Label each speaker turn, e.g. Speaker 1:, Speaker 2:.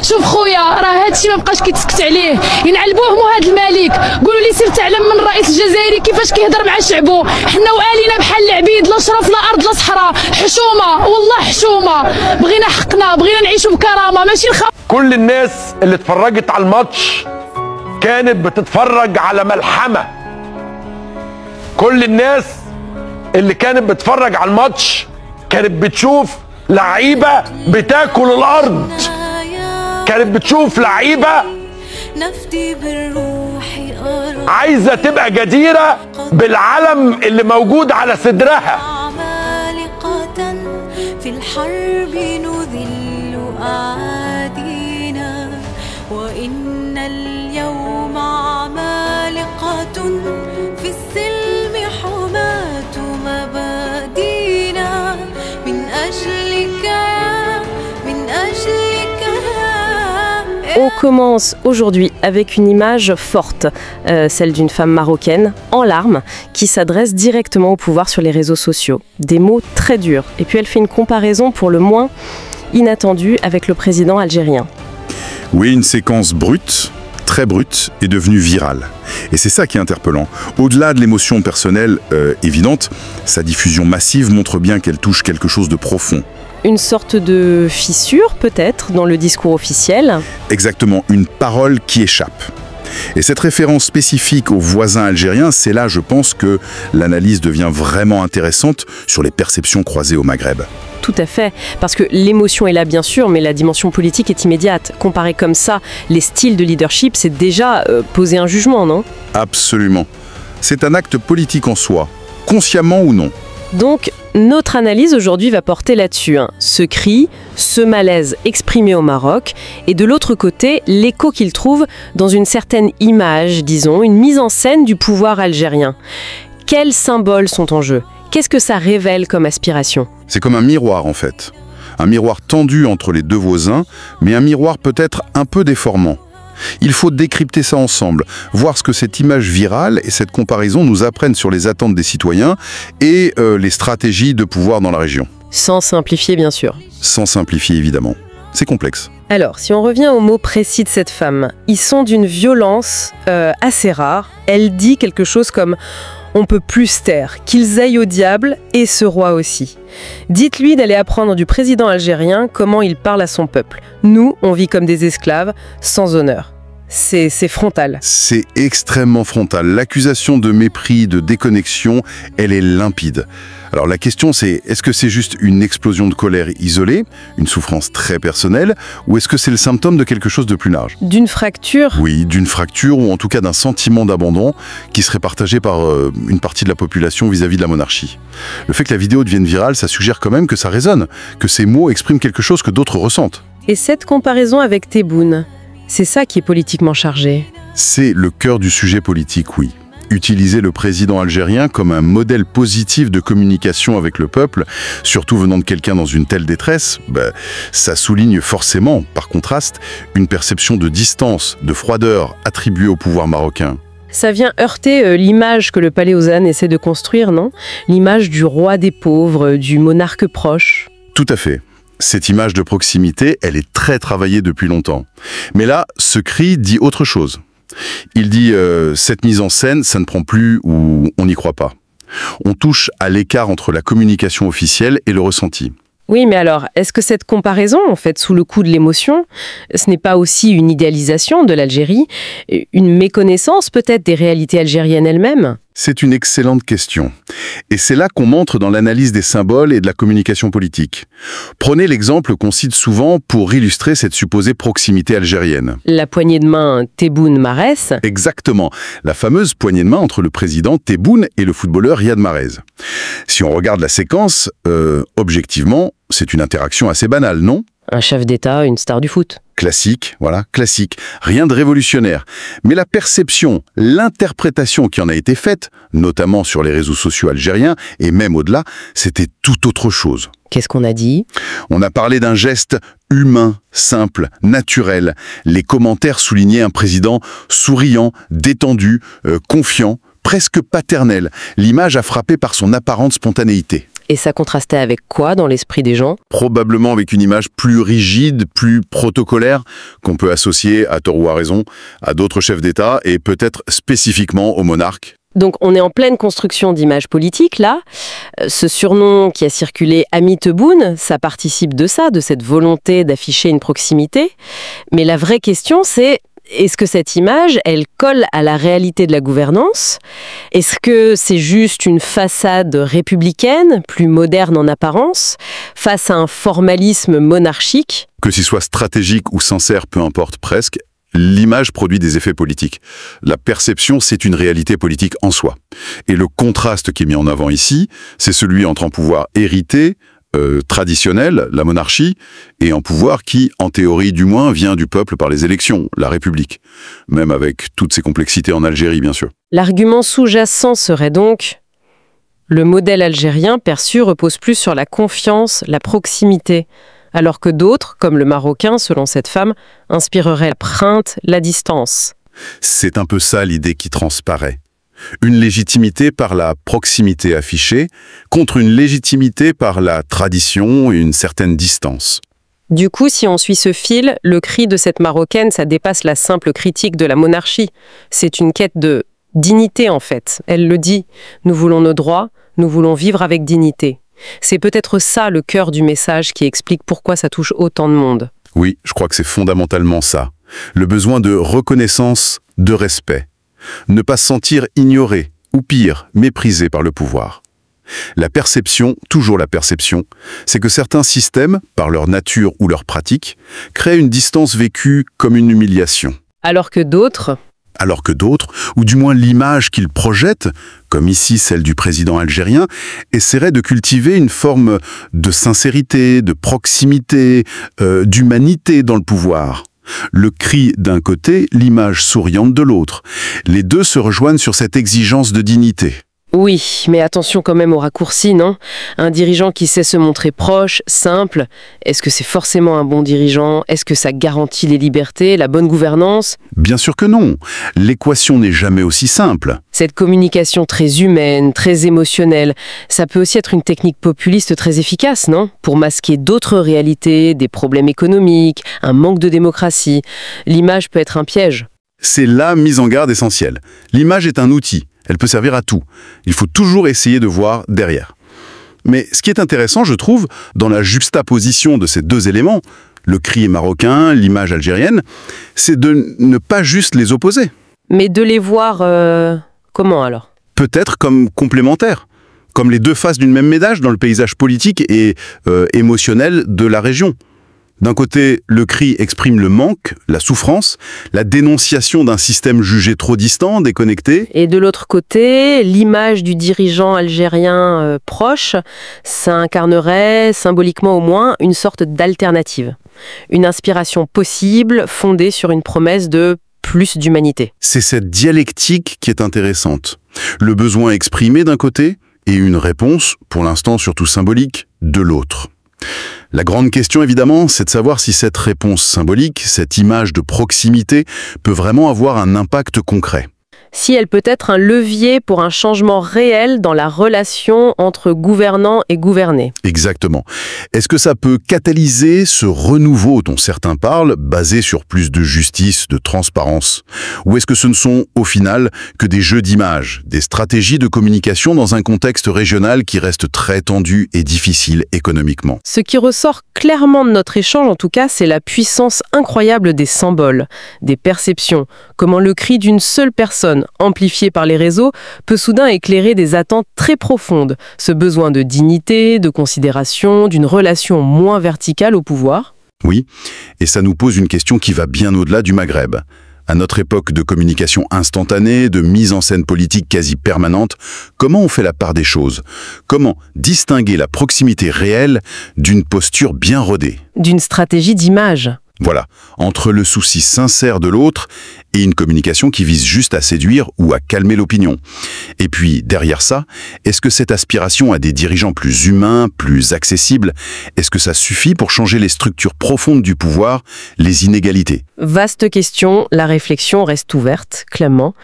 Speaker 1: شوف خويا راه هادشي ما بقاش كيتسكت عليه، ينعلبوه مو هاد الملك. قولوا لي سير تعلم من الرئيس الجزائري كيفاش كيهضر مع شعبه. حنا والينا بحال العبيد، لا شرف لا ارض لا صحراء، حشومه والله حشومه. بغينا حقنا، بغينا نعيشوا بكرامه ماشي
Speaker 2: كل الناس اللي اتفرجت على الماتش كانت بتتفرج على ملحمه. كل الناس اللي كانت بتتفرج على الماتش كانت بتشوف لعيبه بتاكل الارض، كانت بتشوف لعيبه عايزه تبقى جديره بالعلم اللي موجود على صدرها.
Speaker 3: في الحرب نذل أعادينا وإن اليوم عمالقة في السلم حماة مبادينا من أجلك من أجلك.
Speaker 4: On commence aujourd'hui avec une image forte, celle d'une femme marocaine en larmes qui s'adresse directement au pouvoir sur les réseaux sociaux. Des mots très durs. Et puis elle fait une comparaison pour le moins inattendue avec le président algérien.
Speaker 5: Oui, une séquence brute, très brute, est devenue virale. Et c'est ça qui est interpellant. Au-delà de l'émotion personnelle évidente, sa diffusion massive montre bien qu'elle touche quelque chose de profond.
Speaker 4: Une sorte de fissure, peut-être, dans le discours officiel.
Speaker 5: Exactement, une parole qui échappe. Et cette référence spécifique aux voisins algériens, c'est là, je pense, que l'analyse devient vraiment intéressante sur les perceptions croisées au Maghreb.
Speaker 4: Tout à fait, parce que l'émotion est là bien sûr, mais la dimension politique est immédiate. Comparer comme ça les styles de leadership, c'est déjà poser un jugement, non ?
Speaker 5: Absolument. C'est un acte politique en soi, consciemment ou non.
Speaker 4: Donc, notre analyse aujourd'hui va porter là-dessus. Ce cri, ce malaise exprimé au Maroc, et de l'autre côté, l'écho qu'il trouve dans une certaine image, disons, une mise en scène du pouvoir algérien. Quels symboles sont en jeu ? Qu'est-ce que ça révèle comme aspiration ?
Speaker 5: C'est comme un miroir en fait. Un miroir tendu entre les deux voisins, mais un miroir peut-être un peu déformant. Il faut décrypter ça ensemble, voir ce que cette image virale et cette comparaison nous apprennent sur les attentes des citoyens et les stratégies de pouvoir dans la région.
Speaker 4: Sans simplifier, bien sûr.
Speaker 5: Sans simplifier, évidemment. C'est complexe.
Speaker 4: Alors, si on revient aux mots précis de cette femme, ils sont d'une violence assez rare. Elle dit quelque chose comme « on peut plus se taire, qu'ils aillent au diable et ce roi aussi ». Dites-lui d'aller apprendre du président algérien comment il parle à son peuple. Nous, on vit comme des esclaves, sans honneur. C'est frontal.
Speaker 5: C'est extrêmement frontal. L'accusation de mépris, de déconnexion, elle est limpide. Alors la question c'est, est-ce que c'est juste une explosion de colère isolée, une souffrance très personnelle, ou est-ce que c'est le symptôme de quelque chose de plus large ?
Speaker 4: D'une fracture ?
Speaker 5: Oui, d'une fracture, ou en tout cas d'un sentiment d'abandon qui serait partagé par une partie de la population vis-à-vis de la monarchie. Le fait que la vidéo devienne virale, ça suggère quand même que ça résonne, que ces mots expriment quelque chose que d'autres ressentent.
Speaker 4: Et cette comparaison avec Tebboune, c'est ça qui est politiquement chargé.
Speaker 5: C'est le cœur du sujet politique, oui. Utiliser le président algérien comme un modèle positif de communication avec le peuple, surtout venant de quelqu'un dans une telle détresse, ça souligne forcément, par contraste, une perception de distance, de froideur attribuée au pouvoir marocain.
Speaker 4: Ça vient heurter l'image que le palais Ozan essaie de construire, non ? L'image du roi des pauvres, du monarque proche.
Speaker 5: Tout à fait. Cette image de proximité, elle est très travaillée depuis longtemps. Mais là, ce cri dit autre chose. Il dit cette mise en scène, ça ne prend plus ou on n'y croit pas. On touche à l'écart entre la communication officielle et le ressenti.
Speaker 4: Oui, mais alors, est-ce que cette comparaison, en fait, sous le coup de l'émotion, ce n'est pas aussi une idéalisation de l'Algérie, une méconnaissance peut-être des réalités algériennes elles-mêmes ?
Speaker 5: C'est une excellente question. Et c'est là qu'on entre dans l'analyse des symboles et de la communication politique. Prenez l'exemple qu'on cite souvent pour illustrer cette supposée proximité algérienne.
Speaker 4: La poignée de main Tebboune-Marès.
Speaker 5: Exactement. La fameuse poignée de main entre le président Tebboune et le footballeur Riyad Mahrez. Si on regarde la séquence, objectivement, c'est une interaction assez banale, non ?
Speaker 4: Un chef d'État, une star du foot.
Speaker 5: Classique, voilà, classique. Rien de révolutionnaire. Mais la perception, l'interprétation qui en a été faite, notamment sur les réseaux sociaux algériens, et même au-delà, c'était tout autre chose.
Speaker 4: Qu'est-ce qu'on a dit ?
Speaker 5: On a parlé d'un geste humain, simple, naturel. Les commentaires soulignaient un président souriant, détendu, confiant, presque paternelle. L'image a frappé par son apparente spontanéité.
Speaker 4: Et ça contrastait avec quoi dans l'esprit des gens?
Speaker 5: Probablement avec une image plus rigide, plus protocolaire, qu'on peut associer, à tort ou à raison, à d'autres chefs d'État et peut-être spécifiquement au monarque.
Speaker 4: Donc on est en pleine construction d'images politiques, là. Ce surnom qui a circulé Ami Tebboune, ça participe de ça, de cette volonté d'afficher une proximité. Mais la vraie question, c'est: est-ce que cette image, elle colle à la réalité de la gouvernance? Est-ce que c'est juste une façade républicaine, plus moderne en apparence, face à un formalisme monarchique?
Speaker 5: Que ce soit stratégique ou sincère, peu importe presque, l'image produit des effets politiques. La perception, c'est une réalité politique en soi. Et le contraste qui est mis en avant ici, c'est celui entre un pouvoir hérité, traditionnel, la monarchie, et un pouvoir qui, en théorie du moins, vient du peuple par les élections, la République. Même avec toutes ses complexités en Algérie, bien sûr.
Speaker 4: L'argument sous-jacent serait donc: le modèle algérien perçu repose plus sur la confiance, la proximité, alors que d'autres, comme le marocain, selon cette femme, inspireraient la crainte, la distance.
Speaker 5: C'est un peu ça l'idée qui transparaît. Une légitimité par la proximité affichée contre une légitimité par la tradition et une certaine distance.
Speaker 4: Du coup, si on suit ce fil, le cri de cette Marocaine, ça dépasse la simple critique de la monarchie. C'est une quête de dignité, en fait. Elle le dit, nous voulons nos droits, nous voulons vivre avec dignité. C'est peut-être ça le cœur du message qui explique pourquoi ça touche autant de monde.
Speaker 5: Oui, je crois que c'est fondamentalement ça. Le besoin de reconnaissance, de respect. Ne pas se sentir ignoré, ou pire, méprisé par le pouvoir. La perception, toujours la perception, c'est que certains systèmes, par leur nature ou leur pratique, créent une distance vécue comme une humiliation.
Speaker 4: Alors que d'autres,
Speaker 5: ou du moins l'image qu'ils projettent, comme ici celle du président algérien, essaieraient de cultiver une forme de sincérité, de proximité, d'humanité dans le pouvoir. Le cri d'un côté, l'image souriante de l'autre. Les deux se rejoignent sur cette exigence de dignité.
Speaker 4: oui, mais attention quand même aux raccourcis, non? Un dirigeant qui sait se montrer proche, simple, est-ce que c'est forcément un bon dirigeant? Est-ce que ça garantit les libertés, la bonne gouvernance?
Speaker 5: Bien sûr que non. L'équation n'est jamais aussi simple.
Speaker 4: Cette communication très humaine, très émotionnelle, ça peut aussi être une technique populiste très efficace, non? Pour masquer d'autres réalités, des problèmes économiques, un manque de démocratie. L'image peut être un piège.
Speaker 5: C'est la mise en garde essentielle. L'image est un outil. Elle peut servir à tout. Il faut toujours essayer de voir derrière. Mais ce qui est intéressant, je trouve, dans la juxtaposition de ces deux éléments, le cri marocain, l'image algérienne, c'est de ne pas juste les opposer.
Speaker 4: Mais de les voir comment alors?
Speaker 5: Peut-être comme complémentaires, comme les deux faces d'une même médaille dans le paysage politique et émotionnel de la région. D'un côté, le cri exprime le manque, la souffrance, la dénonciation d'un système jugé trop distant, déconnecté.
Speaker 4: Et de l'autre côté, l'image du dirigeant algérien proche, ça incarnerait, symboliquement au moins, une sorte d'alternative. Une inspiration possible, fondée sur une promesse de plus d'humanité.
Speaker 5: C'est cette dialectique qui est intéressante. Le besoin exprimé d'un côté et une réponse, pour l'instant surtout symbolique, de l'autre. La grande question, évidemment, c'est de savoir si cette réponse symbolique, cette image de proximité, peut vraiment avoir un impact concret.
Speaker 4: Si elle peut être un levier pour un changement réel dans la relation entre gouvernants et gouvernés.
Speaker 5: Exactement. Est-ce que ça peut catalyser ce renouveau dont certains parlent, basé sur plus de justice, de transparence? Ou est-ce que ce ne sont, au final, que des jeux d'images, des stratégies de communication dans un contexte régional qui reste très tendu et difficile économiquement?
Speaker 4: Ce qui ressort clairement de notre échange, en tout cas, c'est la puissance incroyable des symboles, des perceptions, comment le cri d'une seule personne, amplifié par les réseaux, peut soudain éclairer des attentes très profondes, ce besoin de dignité, de considération, d'une relation moins verticale au pouvoir.
Speaker 5: Oui, et ça nous pose une question qui va bien au-delà du Maghreb. À notre époque de communication instantanée, de mise en scène politique quasi permanente, comment on fait la part des choses? Comment distinguer la proximité réelle d'une posture bien rodée?
Speaker 4: D'une stratégie d'image.
Speaker 5: Voilà, entre le souci sincère de l'autre et une communication qui vise juste à séduire ou à calmer l'opinion. Et puis, derrière ça, est-ce que cette aspiration à des dirigeants plus humains, plus accessibles, est-ce que ça suffit pour changer les structures profondes du pouvoir, les inégalités?
Speaker 4: Vaste question, la réflexion reste ouverte, clairement.